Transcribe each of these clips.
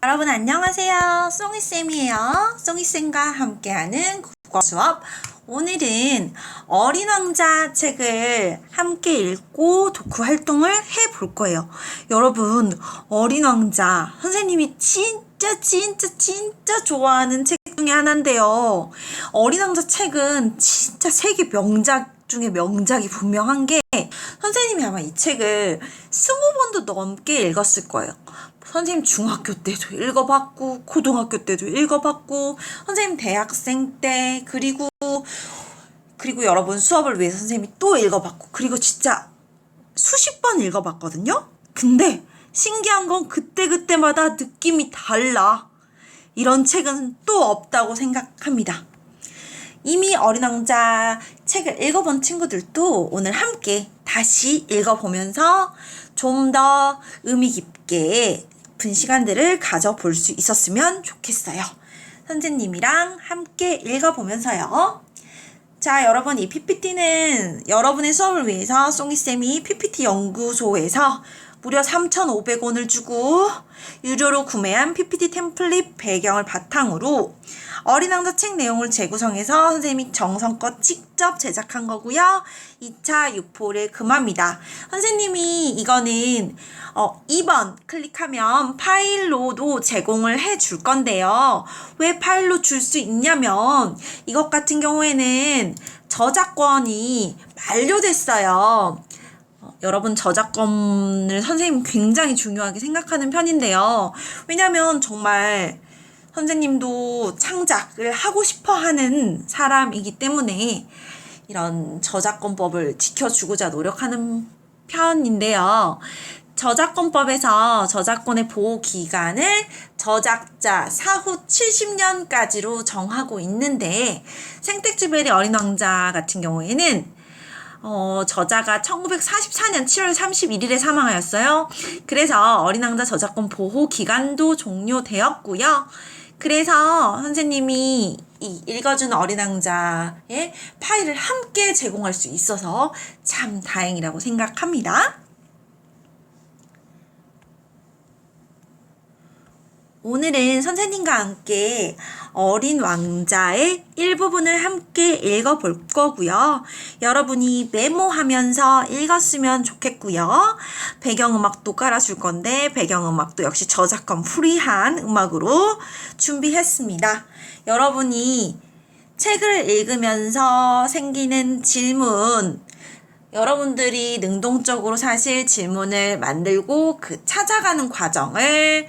여러분 안녕하세요. 송이쌤이에요. 송이쌤과 함께하는 국어 수업. 오늘은 어린 왕자 책을 함께 읽고 독후 활동을 해볼 거예요. 여러분, 어린 왕자 선생님이 진짜 좋아하는 책 중에 하나인데요. 어린 왕자 책은 진짜 세계 명작 중에 명작이 분명한 게 선생님이 아마 이 책을 20번도 넘게 읽었을 거예요. 선생님 중학교 때도 읽어봤고 고등학교 때도 읽어봤고 선생님 대학생 때 그리고 여러분 수업을 위해서 선생님이 또 읽어봤고 그리고 진짜 수십 번 읽어봤거든요. 근데 신기한 건 그때마다 느낌이 달라. 이런 책은 또 없다고 생각합니다. 이미 어린 왕자 책을 읽어본 친구들도 오늘 함께 다시 읽어보면서 좀 더 의미 깊게 깊은 시간들을 가져볼 수 있었으면 좋겠어요. 선생님이랑 함께 읽어보면서요. 자, 여러분, 이 PPT는 여러분의 수업을 위해서 송이쌤이 PPT 연구소에서 무려 3,500원을 주고 유료로 구매한 PPT 템플릿 배경을 바탕으로 어린 왕자 책 내용을 재구성해서 선생님이 정성껏 직접 제작한 거고요. 2차 유포를 금합니다. 선생님이 이거는 2번 클릭하면 파일로도 제공을 해줄 건데요. 왜 파일로 줄 수 있냐면 이것 같은 경우에는 저작권이 만료됐어요. 여러분 저작권을 선생님 굉장히 중요하게 생각하는 편인데요. 왜냐면 정말 선생님도 창작을 하고 싶어 하는 사람이기 때문에 이런 저작권법을 지켜주고자 노력하는 편인데요. 저작권법에서 저작권의 보호 기간을 저작자 사후 70년까지로 정하고 있는데 생텍쥐베리 어린 왕자 같은 경우에는 저자가 1944년 7월 31일에 사망하였어요. 그래서 어린 왕자 저작권 보호 기간도 종료되었고요. 그래서 선생님이 이 읽어주는 어린 왕자의 파일을 함께 제공할 수 있어서 참 다행이라고 생각합니다. 오늘은 선생님과 함께 어린 왕자의 일부분을 함께 읽어볼 거고요. 여러분이 메모하면서 읽었으면 좋겠고요. 배경음악도 깔아줄 건데 배경음악도 역시 저작권 프리한 음악으로 준비했습니다. 여러분이 책을 읽으면서 생기는 질문, 여러분들이 능동적으로 사실 질문을 만들고 그 찾아가는 과정을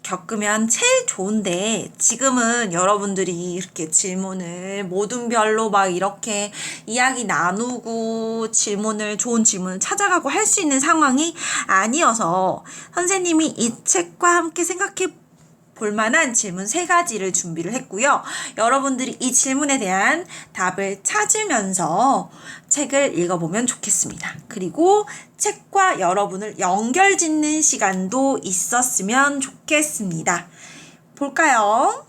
겪으면 제일 좋은데 지금은 여러분들이 이렇게 질문을 모든 별로 막 이렇게 이야기 나누고 좋은 질문을 찾아가고 할 수 있는 상황이 아니어서 선생님이 이 책과 함께 생각해 볼 만한 질문 3가지를 준비를 했고요. 여러분들이 이 질문에 대한 답을 찾으면서 책을 읽어보면 좋겠습니다. 그리고 책과 여러분을 연결 짓는 시간도 있었으면 좋겠습니다. 볼까요?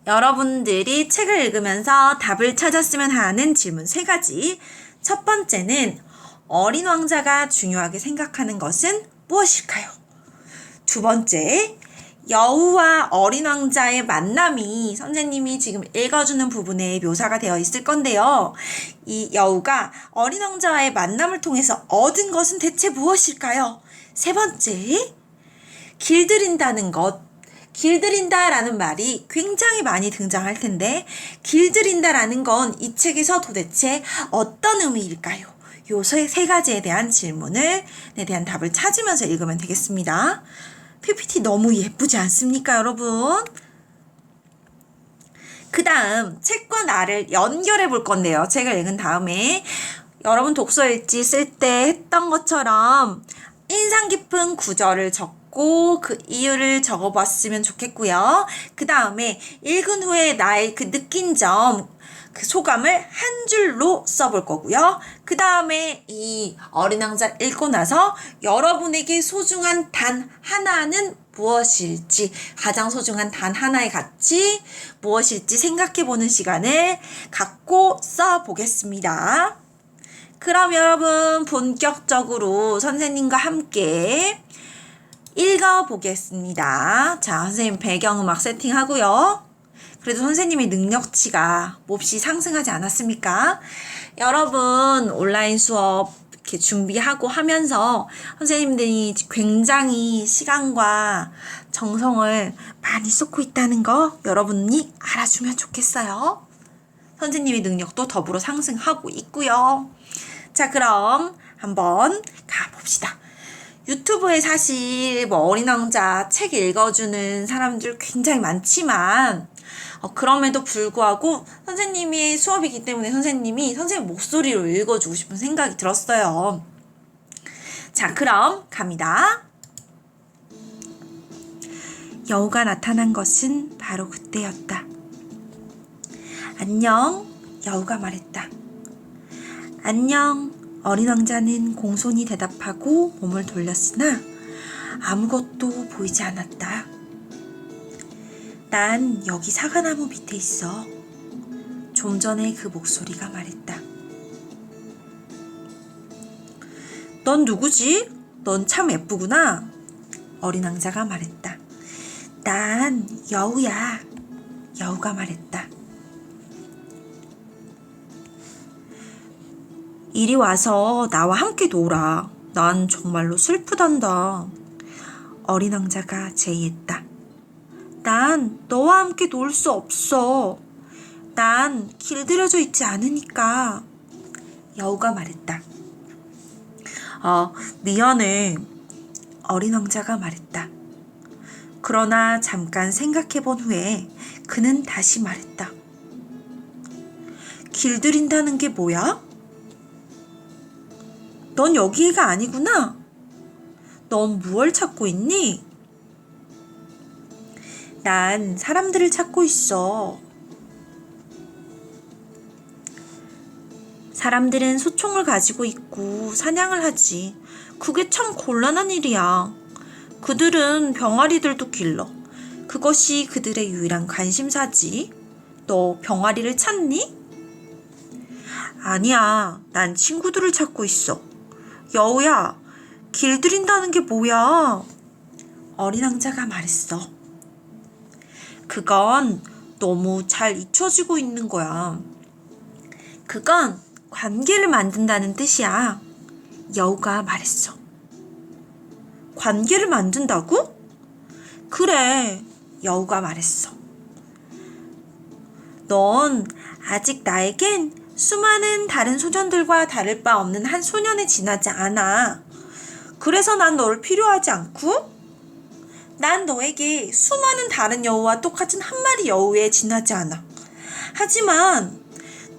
여러분들이 책을 읽으면서 답을 찾았으면 하는 질문 3가지. 첫 번째는 어린 왕자가 중요하게 생각하는 것은 무엇일까요? 두 번째, 여우와 어린 왕자의 만남이 선생님이 지금 읽어주는 부분에 묘사가 되어 있을 건데요. 이 여우가 어린 왕자와의 만남을 통해서 얻은 것은 대체 무엇일까요? 세 번째, 길들인다는 것. 길들인다라는 말이 굉장히 많이 등장할 텐데 길들인다라는 건 이 책에서 도대체 어떤 의미일까요? 요 3가지에 대한 질문에 대한 답을 찾으면서 읽으면 되겠습니다. PPT 너무 예쁘지 않습니까, 여러분? 그 다음 책과 나를 연결해 볼 건데요. 책을 읽은 다음에 여러분 독서일지 쓸 때 했던 것처럼 인상 깊은 구절을 적고 그 이유를 적어봤으면 좋겠고요. 그 다음에 읽은 후에 나의 그 느낀 점, 그 소감을 한 줄로 써볼 거고요. 그 다음에 이 어린 왕자 읽고 나서 여러분에게 소중한 단 하나는 무엇일지, 가장 소중한 단 하나의 가치 무엇일지 생각해보는 시간을 갖고 써보겠습니다. 그럼 여러분 본격적으로 선생님과 함께 읽어보겠습니다. 자, 선생님 배경음악 세팅하고요. 그래도 선생님의 능력치가 몹시 상승하지 않았습니까? 여러분 온라인 수업 이렇게 준비하고 하면서 선생님들이 굉장히 시간과 정성을 많이 쏟고 있다는 거 여러분이 알아주면 좋겠어요. 선생님의 능력도 더불어 상승하고 있고요. 자, 그럼 한번 가봅시다. 유튜브에 사실 뭐 어린 왕자 책 읽어주는 사람들 굉장히 많지만 그럼에도 불구하고 선생님이 수업이기 때문에 선생님 목소리로 읽어주고 싶은 생각이 들었어요. 자, 그럼 갑니다. 여우가 나타난 것은 바로 그때였다. 안녕, 여우가 말했다. 안녕. 어린 왕자는 공손히 대답하고 몸을 돌렸으나 아무것도 보이지 않았다. 난 여기 사과나무 밑에 있어. 좀 전에 그 목소리가 말했다. 넌 누구지? 넌 참 예쁘구나. 어린 왕자가 말했다. 난 여우야. 여우가 말했다. 이리 와서 나와 함께 놀아. 난 정말로 슬프단다. 어린 왕자가 제의했다. 난 너와 함께 놀 수 없어. 난 길들여져 있지 않으니까. 여우가 말했다. 미안해. 어린 왕자가 말했다. 그러나 잠깐 생각해본 후에 그는 다시 말했다. 길들인다는 게 뭐야? 넌 여기가 아니구나. 넌 무얼 찾고 있니? 난 사람들을 찾고 있어. 사람들은 소총을 가지고 있고 사냥을 하지. 그게 참 곤란한 일이야. 그들은 병아리들도 길러. 그것이 그들의 유일한 관심사지. 너 병아리를 찾니? 아니야. 난 친구들을 찾고 있어. 여우야, 길들인다는 게 뭐야? 어린 왕자가 말했어. 그건 너무 잘 잊혀지고 있는 거야. 그건 관계를 만든다는 뜻이야. 여우가 말했어. 관계를 만든다고? 그래, 여우가 말했어. 넌 아직 나에겐 수많은 다른 소년들과 다를 바 없는 한 소년에 지나지 않아. 그래서 난 너를 필요하지 않고 난 너에게 수많은 다른 여우와 똑같은 한 마리 여우에 지나지 않아. 하지만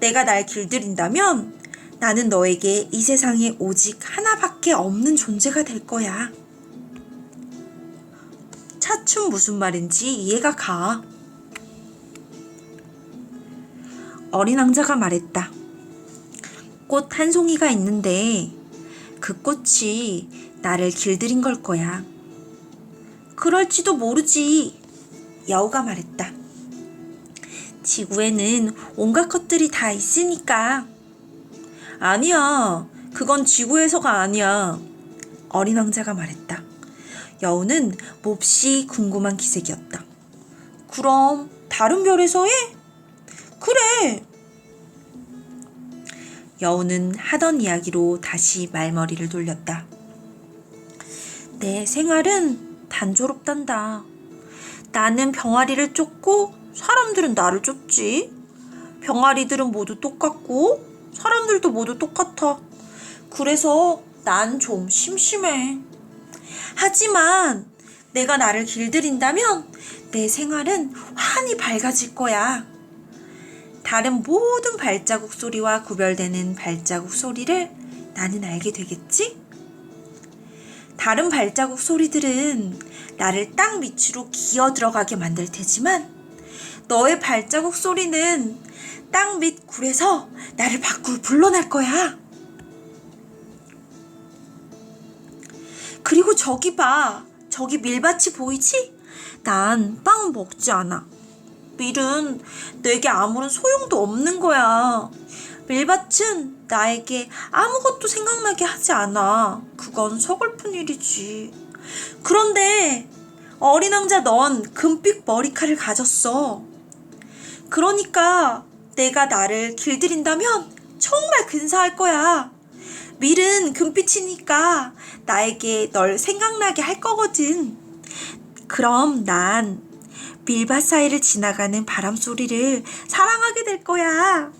내가 날 길들인다면 나는 너에게 이 세상에 오직 하나밖에 없는 존재가 될 거야. 차츰 무슨 말인지 이해가 가. 어린 왕자가 말했다. 꽃 한 송이가 있는데 그 꽃이 나를 길들인 걸 거야. 그럴지도 모르지. 여우가 말했다. 지구에는 온갖 것들이 다 있으니까. 아니야. 그건 지구에서가 아니야. 어린 왕자가 말했다. 여우는 몹시 궁금한 기색이었다. 그럼 다른 별에서 해? 그래. 여우는 하던 이야기로 다시 말머리를 돌렸다. 내 생활은 단조롭단다. 나는 병아리를 쫓고 사람들은 나를 쫓지. 병아리들은 모두 똑같고 사람들도 모두 똑같아. 그래서 난 좀 심심해. 하지만 내가 나를 길들인다면 내 생활은 환히 밝아질 거야. 다른 모든 발자국 소리와 구별되는 발자국 소리를 나는 알게 되겠지? 다른 발자국 소리들은 나를 땅 밑으로 기어 들어가게 만들 테지만 너의 발자국 소리는 땅 밑 굴에서 나를 밖으로 불러낼 거야. 그리고 저기 봐. 저기 밀밭이 보이지? 난 빵 먹지 않아. 밀은 내게 아무런 소용도 없는 거야. 밀밭은 나에게 아무것도 생각나게 하지 않아. 그건 서글픈 일이지. 그런데 어린 왕자 넌 금빛 머리칼을 가졌어. 그러니까 내가 나를 길들인다면 정말 근사할 거야. 밀은 금빛이니까 나에게 널 생각나게 할 거거든. 그럼 난 밀밭 사이를 지나가는 바람 소리를 사랑하게 될 거야.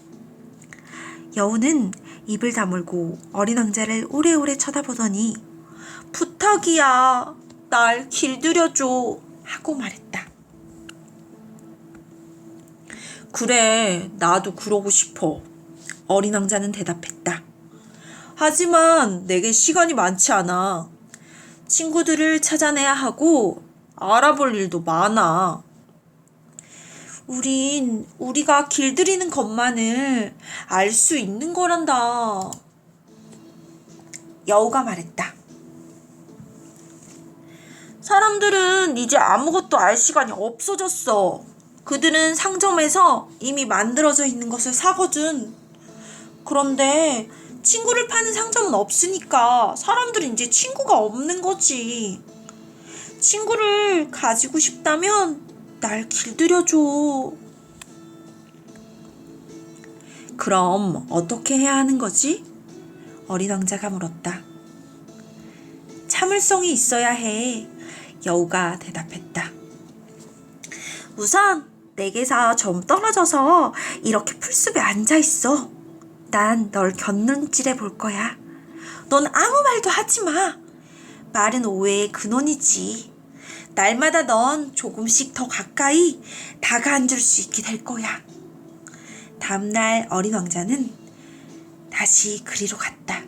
여우는 입을 다물고 어린 왕자를 오래오래 쳐다보더니 부탁이야. 날 길들여줘. 하고 말했다. 그래, 나도 그러고 싶어. 어린 왕자는 대답했다. 하지만 내게 시간이 많지 않아. 친구들을 찾아내야 하고 알아볼 일도 많아. 우리가 길들이는 것만을 알 수 있는 거란다. 여우가 말했다. 사람들은 이제 아무것도 알 시간이 없어졌어. 그들은 상점에서 이미 만들어져 있는 것을 사거든. 그런데 친구를 파는 상점은 없으니까 사람들은 이제 친구가 없는 거지. 친구를 가지고 싶다면 날 길들여줘. 그럼 어떻게 해야 하는 거지? 어린 왕자가 물었다. 참을성이 있어야 해. 여우가 대답했다. 우선 내게서 좀 떨어져서 이렇게 풀숲에 앉아있어. 난 널 곁눈질해 볼 거야. 넌 아무 말도 하지 마. 말은 오해의 근원이지. 날마다 넌 조금씩 더 가까이 다가앉을 수 있게 될 거야. 다음날 어린 왕자는 다시 그리로 갔다.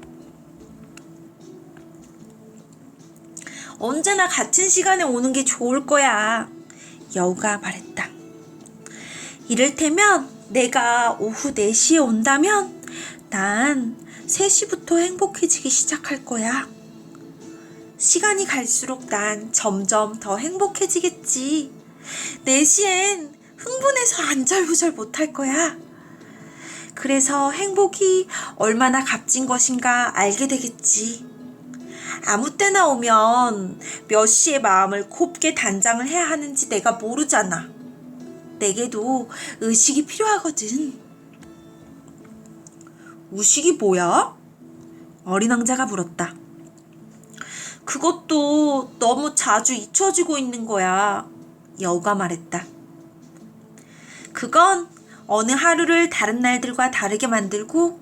언제나 같은 시간에 오는 게 좋을 거야. 여우가 말했다. 이를테면 내가 오후 4시에 온다면 난 3시부터 행복해지기 시작할 거야. 시간이 갈수록 난 점점 더 행복해지겠지. 4시엔 흥분해서 안절부절 못할 거야. 그래서 행복이 얼마나 값진 것인가 알게 되겠지. 아무 때나 오면 몇 시에 마음을 곱게 단장을 해야 하는지 내가 모르잖아. 내게도 의식이 필요하거든. 의식이 뭐야? 어린 왕자가 물었다. 그것도 너무 자주 잊혀지고 있는 거야. 여우가 말했다. 그건 어느 하루를 다른 날들과 다르게 만들고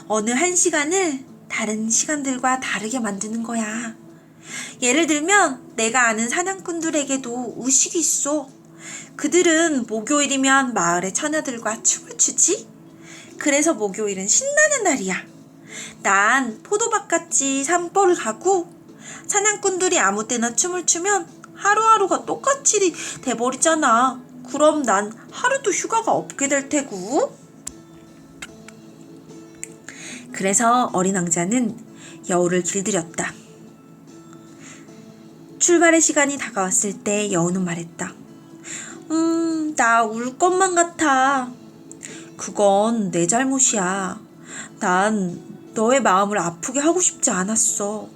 어느 한 시간을 다른 시간들과 다르게 만드는 거야. 예를 들면 내가 아는 사냥꾼들에게도 의식이 있어. 그들은 목요일이면 마을의 처녀들과 춤을 추지? 그래서 목요일은 신나는 날이야. 난 포도밭같이 산보를 가고 사냥꾼들이 아무 때나 춤을 추면 하루하루가 똑같이 돼버리잖아. 그럼 난 하루도 휴가가 없게 될 테고. 그래서 어린 왕자는 여우를 길들였다. 출발의 시간이 다가왔을 때 여우는 말했다. 나 울 것만 같아. 그건 내 잘못이야. 난 너의 마음을 아프게 하고 싶지 않았어.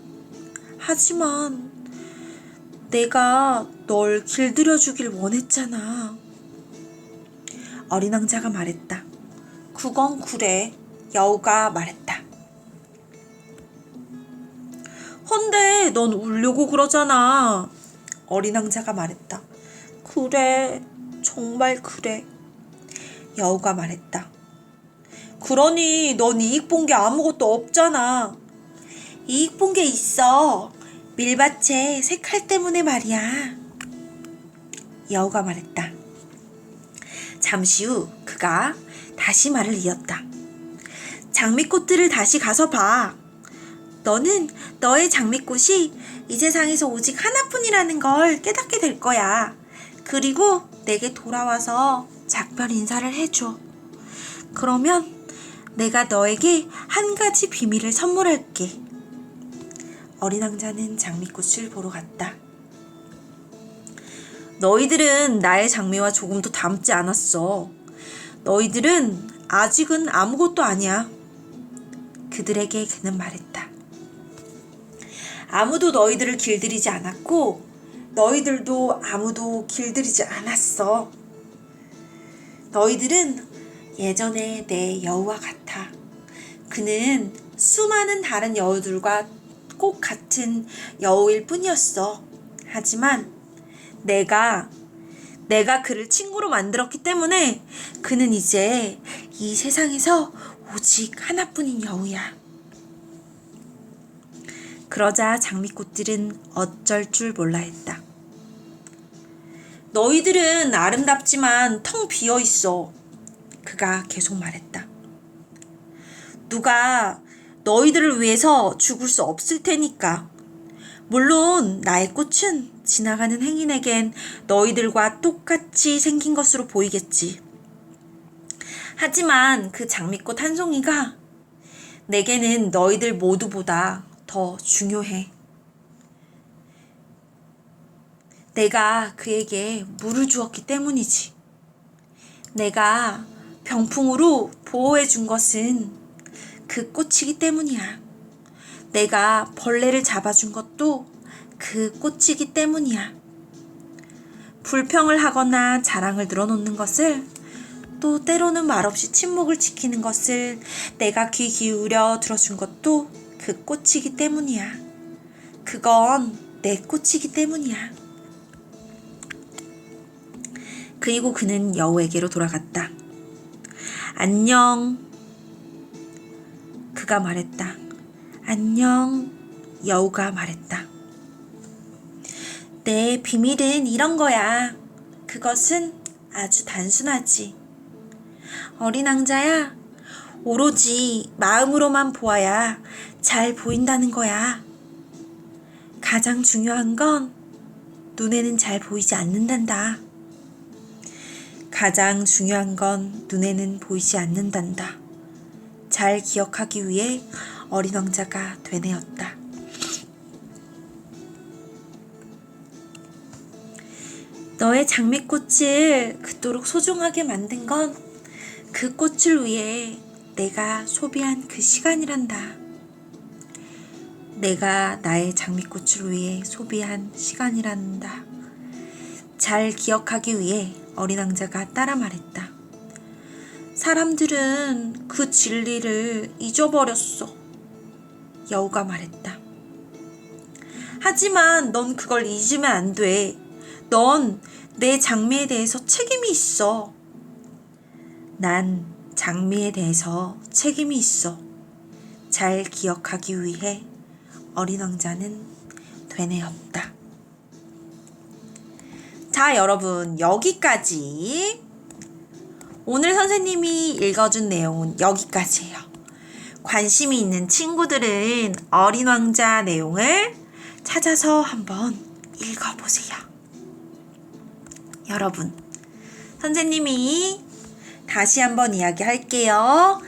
하지만 내가 널 길들여주길 원했잖아. 어린 왕자가 말했다. 그건 그래. 여우가 말했다. 헌데 넌 울려고 그러잖아. 어린 왕자가 말했다. 그래. 정말 그래. 여우가 말했다. 그러니 넌 이익 본 게 아무것도 없잖아. 이익 본 게 있어. 밀밭의 색깔 때문에 말이야. 여우가 말했다. 잠시 후 그가 다시 말을 이었다. 장미꽃들을 다시 가서 봐. 너는 너의 장미꽃이 이 세상에서 오직 하나뿐이라는 걸 깨닫게 될 거야. 그리고 내게 돌아와서 작별 인사를 해줘. 그러면 내가 너에게 한 가지 비밀을 선물할게. 어린 왕자는 장미꽃을 보러 갔다. 너희들은 나의 장미와 조금도 닮지 않았어. 너희들은 아직은 아무것도 아니야. 그들에게 그는 말했다. 아무도 너희들을 길들이지 않았고 너희들도 아무도 길들이지 않았어. 너희들은 예전에 내 여우와 같아. 그는 수많은 다른 여우들과 꼭 같은 여우일 뿐이었어. 하지만 내가 그를 친구로 만들었기 때문에 그는 이제 이 세상에서 오직 하나뿐인 여우야. 그러자 장미꽃들은 어쩔 줄 몰라 했다. 너희들은 아름답지만 텅 비어 있어. 그가 계속 말했다. 누가 너희들을 위해서 죽을 수 없을 테니까. 물론 나의 꽃은 지나가는 행인에겐 너희들과 똑같이 생긴 것으로 보이겠지. 하지만 그 장미꽃 한 송이가 내게는 너희들 모두보다 더 중요해. 내가 그에게 물을 주었기 때문이지. 내가 병풍으로 보호해 준 것은 그 꽃이기 때문이야. 내가 벌레를 잡아준 것도 그 꽃이기 때문이야. 불평을 하거나 자랑을 늘어놓는 것을, 또 때로는 말없이 침묵을 지키는 것을 내가 귀 기울여 들어준 것도 그 꽃이기 때문이야. 그건 내 꽃이기 때문이야. 그리고 그는 여우에게로 돌아갔다. 안녕. 그가 말했다. 안녕. 여우가 말했다. 내 비밀은 이런 거야. 그것은 아주 단순하지. 어린 왕자야, 오로지 마음으로만 보아야 잘 보인다는 거야. 가장 중요한 건 눈에는 잘 보이지 않는단다. 가장 중요한 건 눈에는 보이지 않는단다. 잘 기억하기 위해 어린 왕자가 되뇌었다. 너의 장미꽃을 그토록 소중하게 만든 건 그 꽃을 위해 내가 소비한 그 시간이란다. 내가 나의 장미꽃을 위해 소비한 시간이란다. 잘 기억하기 위해 어린 왕자가 따라 말했다. 사람들은 그 진리를 잊어버렸어. 여우가 말했다. 하지만 넌 그걸 잊으면 안 돼. 넌 내 장미에 대해서 책임이 있어. 난 장미에 대해서 책임이 있어. 잘 기억하기 위해 어린 왕자는 되뇌었다. 자, 여러분, 여기까지. 오늘 선생님이 읽어준 내용은 여기까지예요. 관심이 있는 친구들은 어린 왕자 내용을 찾아서 한번 읽어보세요. 여러분, 선생님이 다시 한번 이야기할게요.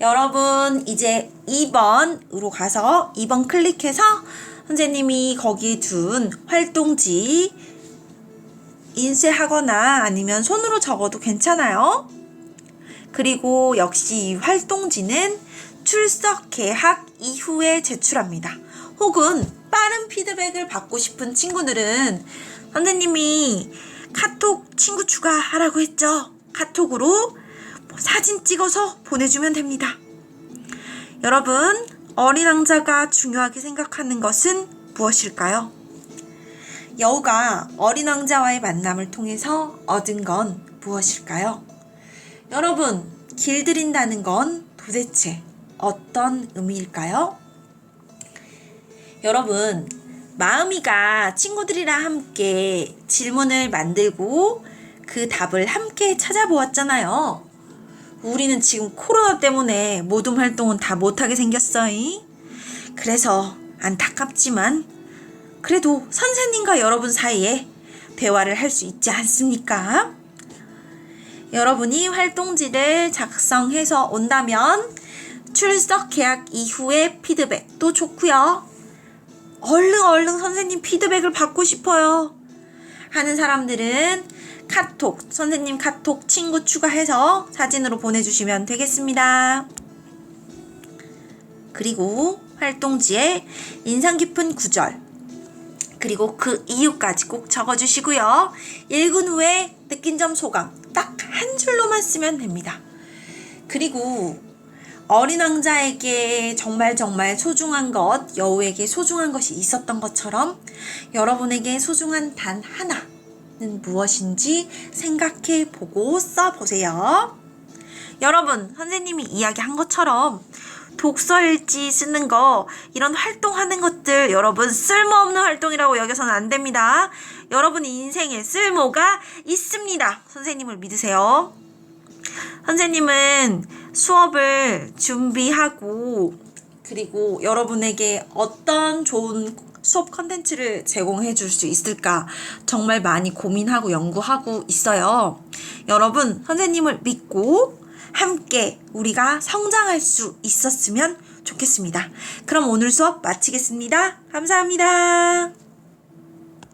여러분, 이제 2번으로 가서 2번 클릭해서 선생님이 거기에 둔 활동지 인쇄하거나 아니면 손으로 적어도 괜찮아요. 그리고 역시 이 활동지는 출석 개학 이후에 제출합니다. 혹은 빠른 피드백을 받고 싶은 친구들은 선생님이 카톡 친구 추가하라고 했죠. 카톡으로 사진 찍어서 보내주면 됩니다. 여러분, 어린 왕자가 중요하게 생각하는 것은 무엇일까요? 여우가 어린 왕자와의 만남을 통해서 얻은 건 무엇일까요? 여러분, 길들인다는 건 도대체 어떤 의미일까요? 여러분, 마음이가 친구들이랑 함께 질문을 만들고 그 답을 함께 찾아보았잖아요. 우리는 지금 코로나 때문에 모든 활동은 다 못하게 생겼어요. 그래서 안타깝지만 그래도 선생님과 여러분 사이에 대화를 할 수 있지 않습니까? 여러분이 활동지를 작성해서 온다면 출석 계약 이후의 피드백도 좋고요. 얼른 선생님 피드백을 받고 싶어요 하는 사람들은 카톡, 선생님 카톡 친구 추가해서 사진으로 보내주시면 되겠습니다. 그리고 활동지에 인상 깊은 구절, 그리고 그 이유까지 꼭 적어주시고요. 읽은 후에 느낀 점 소감 딱 한 줄로만 쓰면 됩니다. 그리고 어린 왕자에게 정말 소중한 것, 여우에게 소중한 것이 있었던 것처럼 여러분에게 소중한 단 하나는 무엇인지 생각해 보고 써보세요. 여러분, 선생님이 이야기한 것처럼 독서일지 쓰는 거, 이런 활동하는 것들 여러분 쓸모없는 활동이라고 여겨서는 안 됩니다. 여러분 인생에 쓸모가 있습니다. 선생님을 믿으세요. 선생님은 수업을 준비하고 그리고 여러분에게 어떤 좋은 수업 컨텐츠를 제공해 줄 수 있을까 정말 많이 고민하고 연구하고 있어요. 여러분 선생님을 믿고 함께 우리가 성장할 수 있었으면 좋겠습니다. 그럼 오늘 수업 마치겠습니다. 감사합니다.